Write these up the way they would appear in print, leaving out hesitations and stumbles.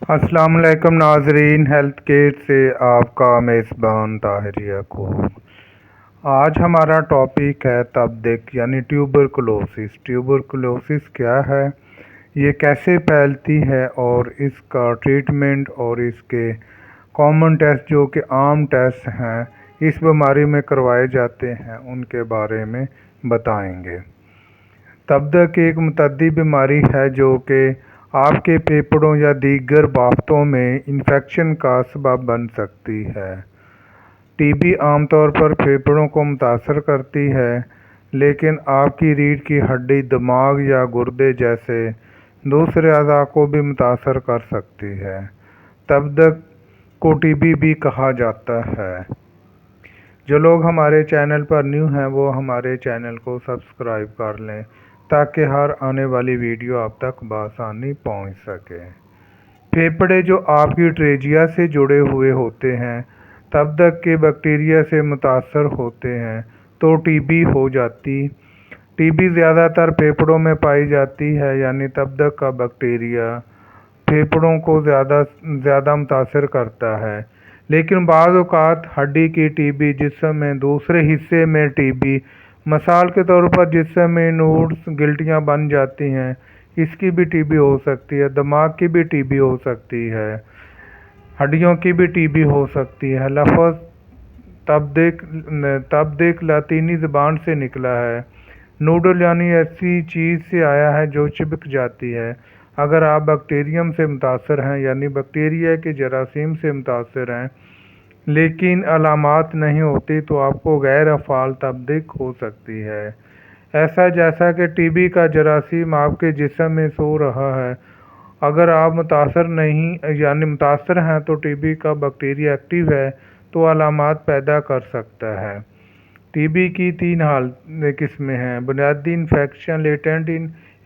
अस्सलाम वालेकुम नाजरीन, हेल्थ केयर से आपका मेज़बान ताहिर याकूब। आज हमारा टॉपिक है तपेदिक यानी ट्यूबरकुलोसिस। ट्यूबरकुलोसिस क्या है, ये कैसे फैलती है और इसका ट्रीटमेंट और इसके कॉमन टेस्ट जो कि आम टेस्ट हैं इस बीमारी में करवाए जाते हैं उनके बारे में बताएंगे। तपेदिक एक मुतअद्दी बीमारी है जो कि आपके फेफड़ों या दीगर बाफ्तों में इन्फेक्शन का सबब बन सकती है। टीबी आमतौर पर फेफड़ों को मुतासर करती है, लेकिन आपकी रीढ़ की हड्डी, दिमाग या गुर्दे जैसे दूसरे अज़ा को भी मुतासर कर सकती है। तपेदिक को टीबी भी कहा जाता है। जो लोग हमारे चैनल पर न्यू हैं वो हमारे चैनल को सब्सक्राइब कर लें ताकि हर आने वाली वीडियो आप तक बआसानी पहुंच सके। फेफड़े जो आपकी ट्रेजिया से जुड़े हुए होते हैं तपेदिक के बैक्टीरिया से मुतासर होते हैं तो टीबी हो जाती। टीबी ज़्यादातर फेफड़ों में पाई जाती है, यानी तपेदिक का बैक्टीरिया फेफड़ों को ज़्यादा मुतासर करता है। लेकिन बाज़ औक़ात हड्डी की टीबी, जिस्म में दूसरे हिस्से में टीबी, मिसाल के तौर पर जिस्म में नोड्स, गिल्टियाँ बन जाती हैं, इसकी भी टीबी हो सकती है। दिमाग की भी टीबी हो सकती है, हड्डियों की भी टीबी हो सकती है। लफ्ज़ तपेदिक लातीनी ज़बान से निकला है। नूडल यानी ऐसी चीज़ से आया है जो चिपक जाती है। अगर आप बैक्टीरियम से मुतासर हैं यानी बैक्टीरिया के जरासीम से मुतासर हैं लेकिन अलामात नहीं होती तो आपको गैर अफ़ाल तपेदिक हो सकती है। ऐसा जैसा कि टीबी का जरासीम आपके जिस्म में सो रहा है। अगर आप मुतासर हैं तो टीबी का बैक्टीरिया एक्टिव है तो अलामात पैदा कर सकता है। टीबी की 3 किस्में हैं: बुनियादी infection, latent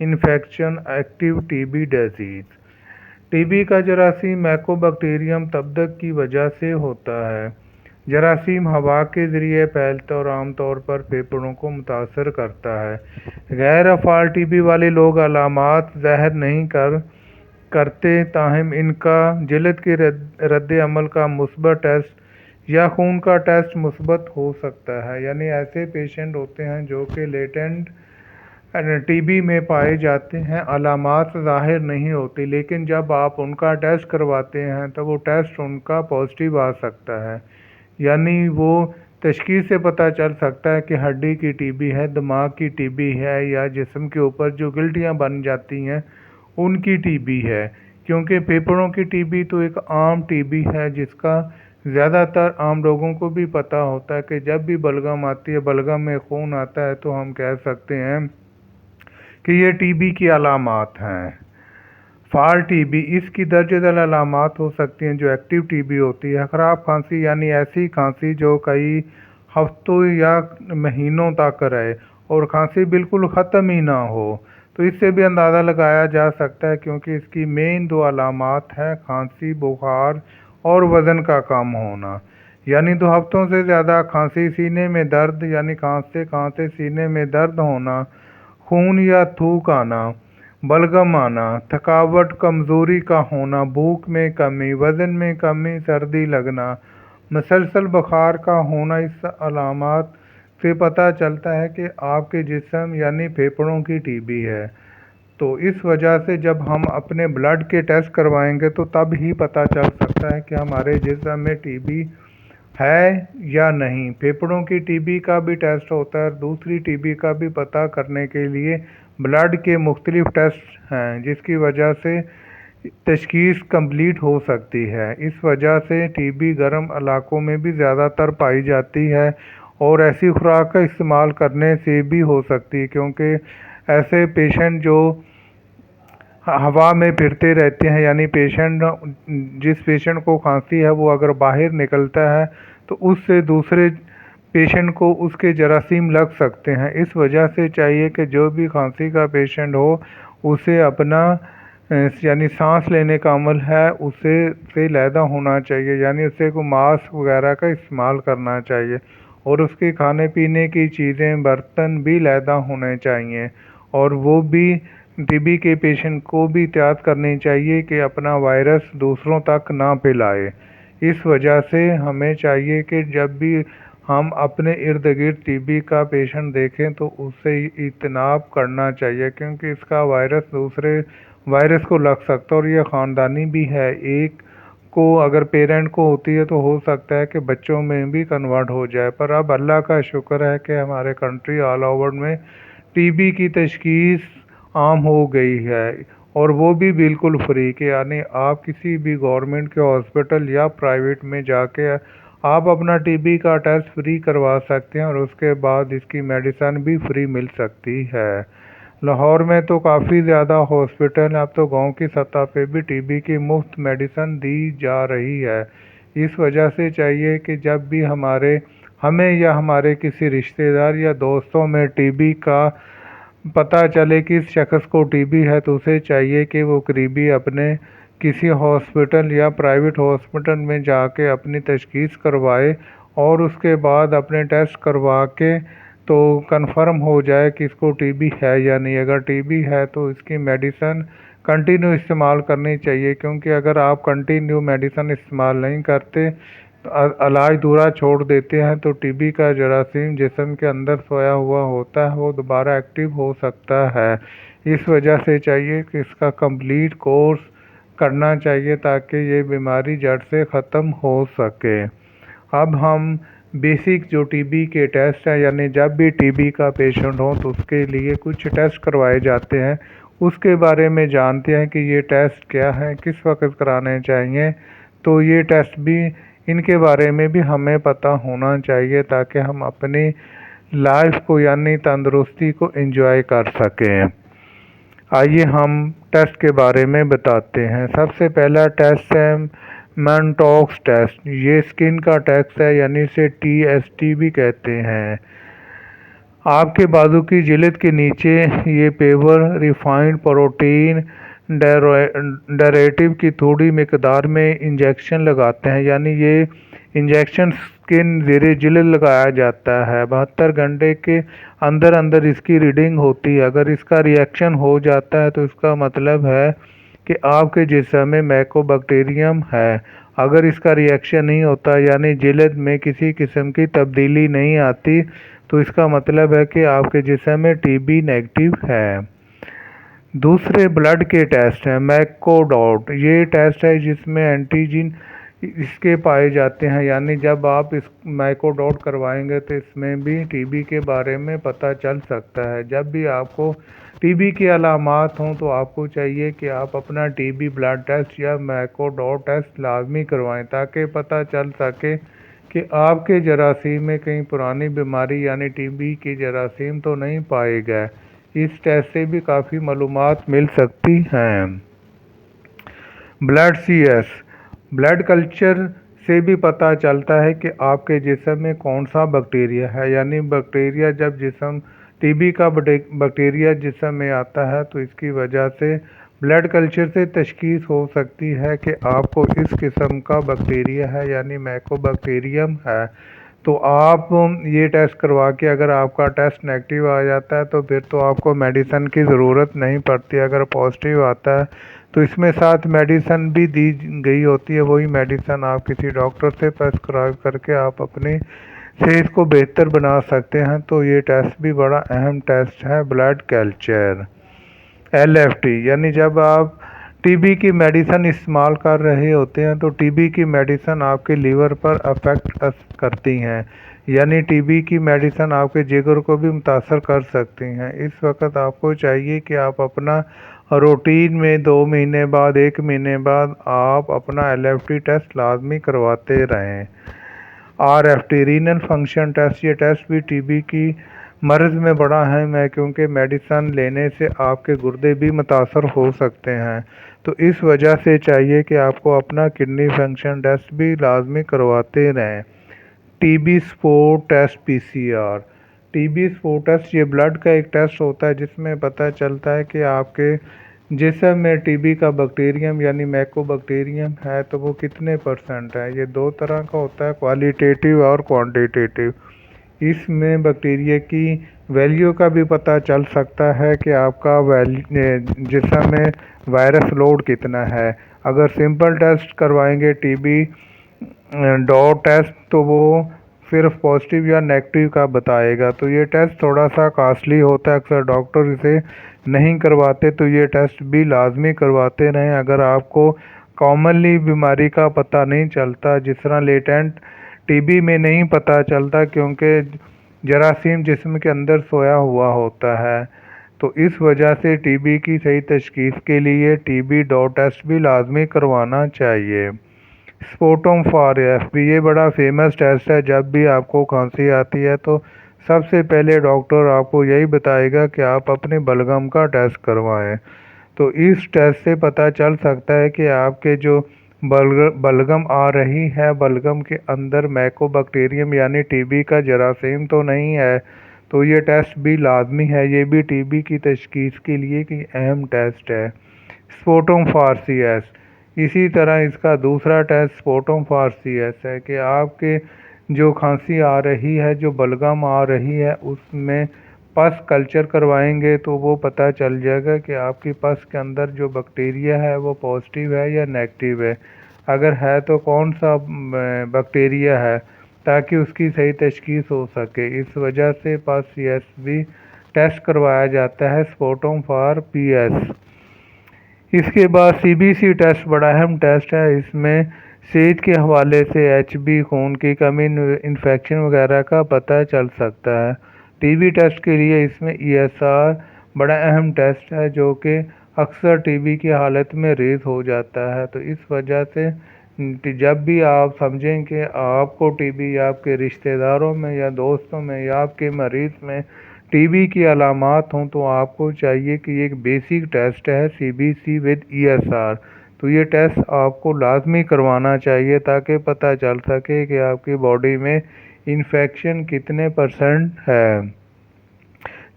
infection, active TB disease. TB का जरासीम माइकोबैक्टीरियम तपेदिक की वजह से होता है। जरासीम हवा के ज़रिए फैलता और आमतौर पर फेफड़ों को मुतासर करता है। गैर अफ़ाल टीबी वाले लोग अलामात ज़ाहिर नहीं करते, ताहम इनका जिल्द के रद्द अमल का मुस्बत टेस्ट या खून का टेस्ट मुस्बत हो सकता है। यानी ऐसे पेशेंट होते हैं जो कि लेटेंट टीबी में पाए जाते हैं, अलामात ज़ाहिर नहीं होती, लेकिन जब आप उनका टेस्ट करवाते हैं तो वो टेस्ट उनका पॉजिटिव आ सकता है। यानी वो तशख़ीस से पता चल सकता है कि हड्डी की टीबी है, दिमाग की टीबी है या जिस्म के ऊपर जो गिल्टियाँ बन जाती हैं उनकी टीबी है। क्योंकि फेफड़ों की टीबी तो एक आम टीबी है जिसका ज़्यादातर आम लोगों को भी पता होता है कि जब भी बलगम आती है, बलगम में खून आता है, तो हम कह सकते हैं कि ये टीबी की अलामात हैं। फाल टीबी, इसकी दर्जदल अलामात हो सकती हैं जो एक्टिव टीबी होती है। ख़राब खांसी यानी ऐसी खांसी जो कई हफ्तों या महीनों तक रहे और खांसी बिल्कुल ख़त्म ही ना हो, तो इससे भी अंदाज़ा लगाया जा सकता है, क्योंकि इसकी मेन 2 अलामात हैं: खांसी, बुखार और वज़न का कम होना। यानी 2 हफ्तों से ज़्यादा खांसी, सीने में दर्द यानी खांसते खांसते सीने में दर्द होना, खून या थूक आना, बलगम आना, थकावट, कमज़ोरी का होना, भूख में कमी, वज़न में कमी, सर्दी लगना, मुसलसल बुखार का होना। इस अलामात से पता चलता है कि आपके जिस्म यानी फेफड़ों की टीबी है। तो इस वजह से जब हम अपने ब्लड के टेस्ट करवाएंगे तो तब ही पता चल सकता है कि हमारे जिस्म में टीबी है या नहीं। फेफड़ों की टीबी का भी टेस्ट होता है, दूसरी टीबी का भी पता करने के लिए ब्लड के मुख्तलिफ टेस्ट हैं, जिसकी वजह से तशख़ीस कंप्लीट हो सकती है। इस वजह से टीबी गर्म इलाकों में भी ज़्यादातर पाई जाती है और ऐसी खुराक का इस्तेमाल करने से भी हो सकती है, क्योंकि ऐसे पेशेंट जो हवा में फिरते रहते हैं, यानी जिस पेशेंट को खांसी है वो अगर बाहर निकलता है तो उससे दूसरे पेशेंट को उसके जरासीम लग सकते हैं। इस वजह से चाहिए कि जो भी खांसी का पेशेंट हो उसे अपना यानी सांस लेने का अमल है उसे से लैदा होना चाहिए, यानी उसे को मास्क वगैरह का इस्तेमाल करना चाहिए और उसके खाने पीने की चीज़ें, बर्तन भी लैदा होने चाहिए और वो भी टीबी के पेशेंट को भी एहतियात करनी चाहिए कि अपना वायरस दूसरों तक ना फैलाए। इस वजह से हमें चाहिए कि जब भी हम अपने इर्द गिर्द टीबी का पेशेंट देखें तो उससे इज्तनाब करना चाहिए, क्योंकि इसका वायरस दूसरे वायरस को लग सकता है और ये ख़ानदानी भी है। एक को अगर पेरेंट को होती है तो हो सकता है कि बच्चों में भी कन्वर्ट हो जाए। पर अब अल्लाह का शुक्र है कि हमारे कंट्री ऑल ओवर में टीबी की तशख़ीस आम हो गई है, और वो भी बिल्कुल फ्री के, यानी आप किसी भी गवर्नमेंट के हॉस्पिटल या प्राइवेट में जाके आप अपना टीबी का टेस्ट फ्री करवा सकते हैं और उसके बाद इसकी मेडिसिन भी फ्री मिल सकती है। लाहौर में तो काफ़ी ज़्यादा हॉस्पिटल हैं, अब तो गांव की सतह पे भी टीबी की मुफ्त मेडिसिन दी जा रही है। इस वजह से चाहिए कि जब भी हमें या हमारे किसी रिश्तेदार या दोस्तों में टीबी का पता चले कि इस शख्स को टीबी है, तो उसे चाहिए कि वो करीबी अपने किसी हॉस्पिटल या प्राइवेट हॉस्पिटल में जाके अपनी तशख़ीस करवाए और उसके बाद अपने टेस्ट करवा के तो कंफर्म हो जाए कि इसको टीबी है या नहीं। अगर टीबी है तो इसकी मेडिसिन कंटिन्यू इस्तेमाल करनी चाहिए, क्योंकि अगर आप कंटिन्यू मेडिसिन इस्तेमाल नहीं करते, इलाज दूरा छोड़ देते हैं, तो टीबी का जरासीम जिस्म के अंदर सोया हुआ होता है वो दोबारा एक्टिव हो सकता है। इस वजह से चाहिए कि इसका कंप्लीट कोर्स करना चाहिए ताकि ये बीमारी जड़ से ख़त्म हो सके। अब हम बेसिक जो टीबी के टेस्ट हैं, यानी जब भी टीबी का पेशेंट हो तो उसके लिए कुछ टेस्ट करवाए जाते हैं, उसके बारे में जानते हैं कि ये टेस्ट क्या है, किस वक्त कराने चाहिए। तो ये टेस्ट भी, इनके बारे में भी हमें पता होना चाहिए ताकि हम अपनी लाइफ को यानी तंदुरुस्ती को एंजॉय कर सकें। आइए हम टेस्ट के बारे में बताते हैं। सबसे पहला टेस्ट है मैनटॉक्स टेस्ट। ये स्किन का टेस्ट है, यानी इसे TST भी कहते हैं। आपके बाजू की जिल्द के नीचे ये पेवर रिफाइंड प्रोटीन डेरिवेटिव की थोड़ी मिकदार में इंजेक्शन लगाते हैं, यानी ये इंजेक्शन स्किन ज़ेरे जिल्द लगाया जाता है। 72 घंटे के अंदर अंदर इसकी रीडिंग होती है। अगर इसका रिएक्शन हो जाता है तो इसका मतलब है कि आपके जिस्म में माइकोबैक्टीरियम है। अगर इसका रिएक्शन नहीं होता, यानी जिल्द में किसी किस्म की तब्दीली नहीं आती, तो इसका मतलब है कि आपके जिस्म में टीबी नेगेटिव है। दूसरे ब्लड के टेस्ट हैं मैकोडॉट। ये टेस्ट है जिसमें एंटीजन इसके पाए जाते हैं, यानी जब आप इस मैकोडॉट करवाएंगे तो इसमें भी टीबी के बारे में पता चल सकता है। जब भी आपको टीबी की अलामात हों तो आपको चाहिए कि आप अपना टीबी ब्लड टेस्ट या मैकोडॉट टेस्ट लाजमी करवाएं, ताकि पता चल सके कि आपके जरासीम में कहीं पुरानी बीमारी यानी टीबी की जरासीम तो नहीं पाए गए। इस टेस्ट से भी काफ़ी मालूमात मिल सकती हैं। ब्लड CS, ब्लड कल्चर से भी पता चलता है कि आपके जिस्म में कौन सा बैक्टीरिया है, यानी बैक्टीरिया जब टीबी का बैक्टीरिया जिस्म में आता है तो इसकी वजह से ब्लड कल्चर से तशख़ीस हो सकती है कि आपको इस किस्म का बैक्टीरिया है, यानी माइकोबैक्टीरियम है। तो आप ये टेस्ट करवा के अगर आपका टेस्ट नेगेटिव आ जाता है तो फिर तो आपको मेडिसिन की ज़रूरत नहीं पड़ती। अगर पॉजिटिव आता है तो इसमें साथ मेडिसिन भी दी गई होती है। वही मेडिसिन आप किसी डॉक्टर से प्रेस्क्राइब करके आप अपनी सेहत को बेहतर बना सकते हैं। तो ये टेस्ट भी बड़ा अहम टेस्ट है, ब्लड कल्चर। LFT, यानी जब आप टीबी की मेडिसिन इस्तेमाल कर रहे होते हैं तो टीबी की मेडिसिन आपके लीवर पर अफेक्ट करती हैं, यानी टीबी की मेडिसिन आपके जिगर को भी मुतासर कर सकती हैं। इस वक्त आपको चाहिए कि आप अपना रूटीन में 2 महीने बाद 1 महीने बाद आप अपना LFT टेस्ट लाजमी करवाते रहें। RFT, renal function test. ये टेस्ट भी टीबी की मर्ज़ में बड़ा अहम है, क्योंकि मेडिसिन लेने से आपके गुर्दे भी मुतासर हो सकते हैं। तो इस वजह से चाहिए कि आपको अपना किडनी फंक्शन टेस्ट भी लाजमी करवाते रहें। TB spore test PCR। TB spore test ये ब्लड का एक टेस्ट होता है जिसमें पता चलता है कि आपके जिस्म में टीबी का बैक्टीरियम यानी माइकोबैक्टीरियम है तो वो कितने % है। ये 2 तरह का होता है, क्वालिटेटिव और क्वांटिटेटिव। اس میں بیکٹیریا کی ویلیو کا بھی پتہ چل سکتا ہے کہ آپ کا جسم میں وائرس لوڈ کتنا ہے۔ اگر سمپل ٹیسٹ کروائیں گے ٹی بی ڈاٹ ٹیسٹ تو وہ صرف پازیٹیو یا نیگیٹو کا بتائے گا، تو یہ ٹیسٹ تھوڑا سا کاسٹلی ہوتا ہے، اکثر ڈاکٹر اسے نہیں کرواتے، تو یہ ٹیسٹ بھی لازمی کرواتے رہیں۔ اگر آپ کو کامنلی بیماری کا پتہ نہیں چلتا، جس طرح لیٹنٹ ٹی بی میں نہیں پتہ چلتا کیونکہ جراثیم جسم کے اندر سویا ہوا ہوتا ہے، تو اس وجہ سے ٹی بی کی صحیح تشخیص کے لیے ٹی بی ڈاٹ ٹیسٹ بھی لازمی کروانا چاہیے۔ سپوٹم فار ایف بی، یہ بڑا فیمس ٹیسٹ ہے۔ جب بھی آپ کو کھانسی آتی ہے تو سب سے پہلے ڈاکٹر آپ کو یہی بتائے گا کہ آپ اپنے بلغم کا ٹیسٹ کروائیں، تو اس ٹیسٹ سے پتہ چل سکتا ہے کہ آپ کے جو بلغم آ رہی ہے، بلغم کے اندر میکو بیکٹیریم یعنی ٹی بی کا جراثیم تو نہیں ہے، تو یہ ٹیسٹ بھی لازمی ہے۔ یہ بھی ٹی بی کی تشخیص کے لیے ایک اہم ٹیسٹ ہے۔ سپوٹم فار سی ایس، اسی طرح اس کا دوسرا ٹیسٹ سپوٹم فار سی ایس ہے کہ آپ کے جو کھانسی آ رہی ہے، جو بلغم آ رہی ہے، اس میں پس کلچر کروائیں گے تو وہ پتہ چل جائے گا کہ آپ کی پس کے اندر جو بیکٹیریا ہے وہ پازیٹیو ہے یا نیگیٹو ہے، اگر ہے تو کون سا بیکٹیریا ہے، تاکہ اس کی صحیح تشخیص ہو سکے۔ اس وجہ سے پس سی ایس بھی ٹیسٹ کروایا جاتا ہے، سپوٹم فار پی ایس۔ اس کے بعد سی بی سی ٹیسٹ بڑا اہم ٹیسٹ ہے۔ اس میں صحت کے حوالے سے ایچ بی، خون کی کمی، انفیکشن وغیرہ کا پتہ چل سکتا ہے۔ ٹی بی ٹیسٹ کے لیے اس میں ای ایس آر بڑا اہم ٹیسٹ ہے، جو کہ اکثر ٹی بی کی حالت میں ریز ہو جاتا ہے، تو اس وجہ سے جب بھی آپ سمجھیں کہ آپ کو ٹی بی یا آپ کے رشتہ داروں میں یا دوستوں میں یا آپ کے مریض میں ٹی بی کی علامات ہوں، تو آپ کو چاہیے کہ یہ ایک بیسک ٹیسٹ ہے C B C with E S R, تو یہ ٹیسٹ آپ کو لازمی کروانا چاہیے تاکہ پتہ چل سکے کہ آپ کی باڈی میں انفیکشن کتنے % ہے۔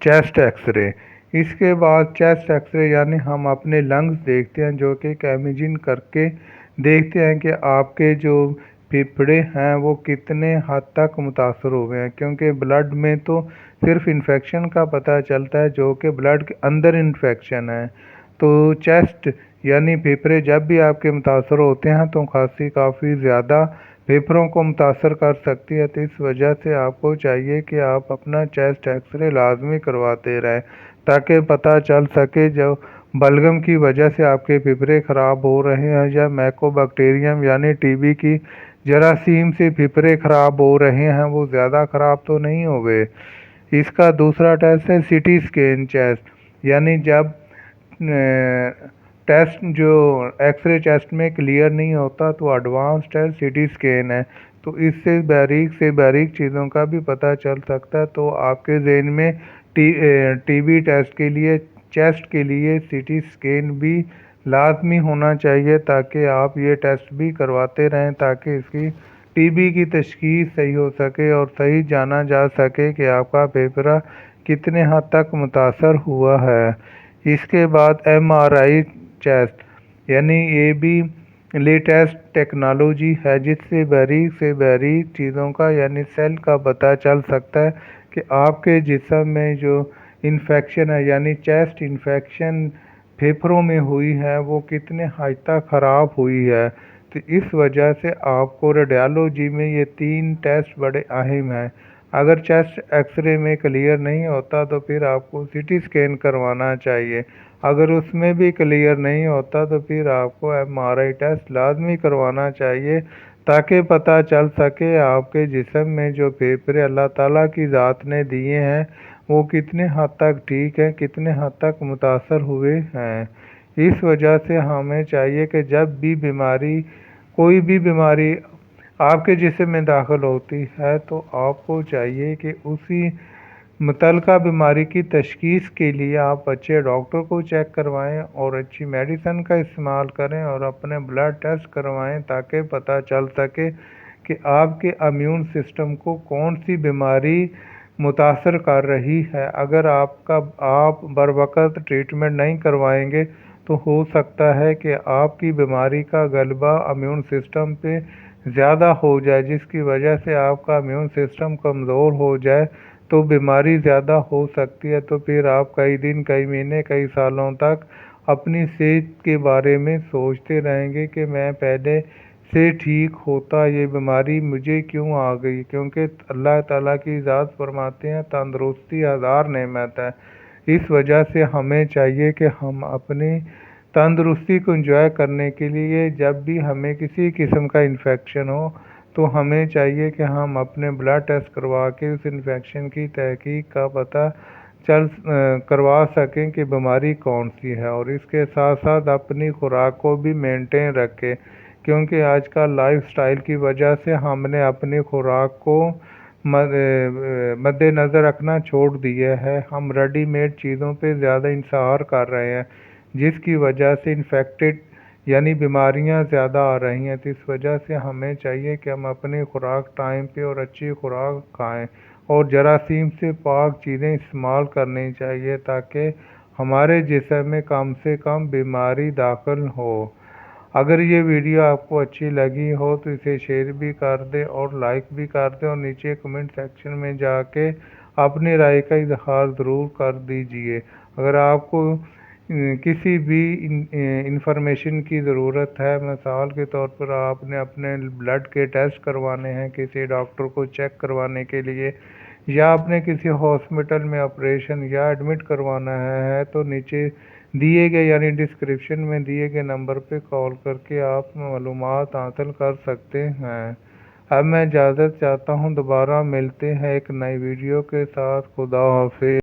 چیسٹ ایکس رے، اس کے بعد چیسٹ ایکس رے یعنی ہم اپنے لنگز دیکھتے ہیں، جو کہ امیجن کر کے دیکھتے ہیں کہ آپ کے جو پھیپھڑے ہیں وہ کتنے حد تک متاثر ہوئے ہیں، کیونکہ بلڈ میں تو صرف انفیکشن کا پتہ چلتا ہے، جو کہ بلڈ کے اندر انفیکشن ہے، تو چیسٹ یعنی پھیپھڑے جب بھی آپ کے متاثر ہوتے ہیں تو کھانسی کافی زیادہ پھیپھڑوں کو متاثر کر سکتی ہے، تو اس وجہ سے آپ کو چاہیے کہ آپ اپنا چیسٹ ایکس رے لازمی کرواتے رہیں تاکہ پتہ چل سکے جو بلغم کی وجہ سے آپ کے پھیپھڑے خراب ہو رہے ہیں یا میکو بیکٹیریم یعنی ٹی بی کی جراثیم سے پھیپھڑے خراب ہو رہے ہیں، وہ زیادہ خراب تو نہیں ہوئے۔ اس کا دوسرا ٹیسٹ ہے سی ٹی اسکین چیسٹ، یعنی جب ٹیسٹ جو ایکس رے چیسٹ میں کلیئر نہیں ہوتا تو advance test C T scan ہے، تو اس سے باریک چیزوں کا بھی پتہ چل سکتا ہے، تو آپ کے ذہن میں ٹی بی ٹیسٹ کے لیے چیسٹ کے لیے سی ٹی اسکین بھی لازمی ہونا چاہیے، تاکہ آپ یہ ٹیسٹ بھی کرواتے رہیں تاکہ اس کی ٹی بی کی تشخیص صحیح ہو سکے اور صحیح جانا جا سکے کہ آپ کا پھیپھڑا کتنے حد تک متاثر ہوا ہے۔ اس کے بعد ایم آر آئی چیسٹ، یعنی یہ بھی لیٹسٹ ٹیکنالوجی ہے جس سے باریک چیزوں کا یعنی سیل کا پتہ چل سکتا ہے کہ آپ کے جسم میں جو انفیکشن ہے یعنی چیسٹ انفیکشن پھیپھڑوں میں ہوئی ہے وہ کتنے حد تک خراب ہوئی ہے، تو اس وجہ سے آپ کو ریڈیالوجی میں یہ 3 ٹیسٹ بڑے اہم ہیں۔ اگر چیسٹ ایکس رے میں کلیئر نہیں ہوتا تو پھر آپ کو سی ٹی اسکین کروانا چاہیے، اگر اس میں بھی کلیئر نہیں ہوتا تو پھر آپ کو ایم آر آئی ٹیسٹ لازمی کروانا چاہیے تاکہ پتہ چل سکے آپ کے جسم میں جو پھیپھڑے اللہ تعالیٰ کی ذات نے دیے ہیں وہ کتنے حد تک ٹھیک ہیں، کتنے حد تک متاثر ہوئے ہیں۔ اس وجہ سے ہمیں چاہیے کہ جب بھی کوئی بھی بیماری آپ کے جسم میں داخل ہوتی ہے تو آپ کو چاہیے کہ اسی متعلقہ بیماری کی تشخیص کے لیے آپ اچھے ڈاکٹر کو چیک کروائیں اور اچھی میڈیسن کا استعمال کریں اور اپنے بلڈ ٹیسٹ کروائیں تاکہ پتہ چل سکے کہ آپ کے امیون سسٹم کو کون سی بیماری متاثر کر رہی ہے۔ اگر آپ بروقت ٹریٹمنٹ نہیں کروائیں گے تو ہو سکتا ہے کہ آپ کی بیماری کا غلبہ امیون سسٹم پہ زیادہ ہو جائے جس کی وجہ سے آپ کا امیون سسٹم کمزور ہو جائے تو بیماری زیادہ ہو سکتی ہے، تو پھر آپ کئی دن، کئی مہینے، کئی سالوں تک اپنی صحت کے بارے میں سوچتے رہیں گے کہ میں پہلے سے ٹھیک ہوتا، یہ بیماری مجھے کیوں آ گئی؟ کیونکہ اللہ تعالیٰ کی ذات فرماتے ہیں تندرستی ہزار نعمت ہے۔ اس وجہ سے ہمیں چاہیے کہ ہم اپنی تندرستی کو انجوائے کرنے کے لیے جب بھی ہمیں کسی قسم کا انفیکشن ہو تو ہمیں چاہیے کہ ہم اپنے بلڈ ٹیسٹ کروا کے اس انفیکشن کی تحقیق کا پتہ کروا سکیں کہ بیماری کون سی ہے، اور اس کے ساتھ ساتھ اپنی خوراک کو بھی مینٹین رکھیں، کیونکہ آج کل لائف سٹائل کی وجہ سے ہم نے اپنی خوراک کو مد نظر رکھنا چھوڑ دیا ہے۔ ہم ریڈی میڈ چیزوں پہ زیادہ انحصار کر رہے ہیں جس کی وجہ سے انفیکٹڈ یعنی بیماریاں زیادہ آ رہی ہیں، تو اس وجہ سے ہمیں چاہیے کہ ہم اپنی خوراک ٹائم پہ اور اچھی خوراک کھائیں اور جراثیم سے پاک چیزیں استعمال کرنی چاہیے تاکہ ہمارے جسم میں کم سے کم بیماری داخل ہو۔ اگر یہ ویڈیو آپ کو اچھی لگی ہو تو اسے شیئر بھی کر دیں اور لائک بھی کر دیں، اور نیچے کمنٹ سیکشن میں جا کے اپنی رائے کا اظہار ضرور کر دیجئے۔ اگر آپ کو کسی بھی انفارمیشن کی ضرورت ہے، مثال کے طور پر آپ نے اپنے بلڈ کے ٹیسٹ کروانے ہیں کسی ڈاکٹر کو چیک کروانے کے لیے، یا آپ نے کسی ہاسپٹل میں آپریشن یا ایڈمٹ کروانا ہے تو نیچے دیے گئے یعنی ڈسکرپشن میں دیے گئے نمبر پہ کال کر کے آپ معلومات حاصل کر سکتے ہیں۔ اب میں اجازت چاہتا ہوں، دوبارہ ملتے ہیں ایک نئی ویڈیو کے ساتھ۔ خدا حافظ۔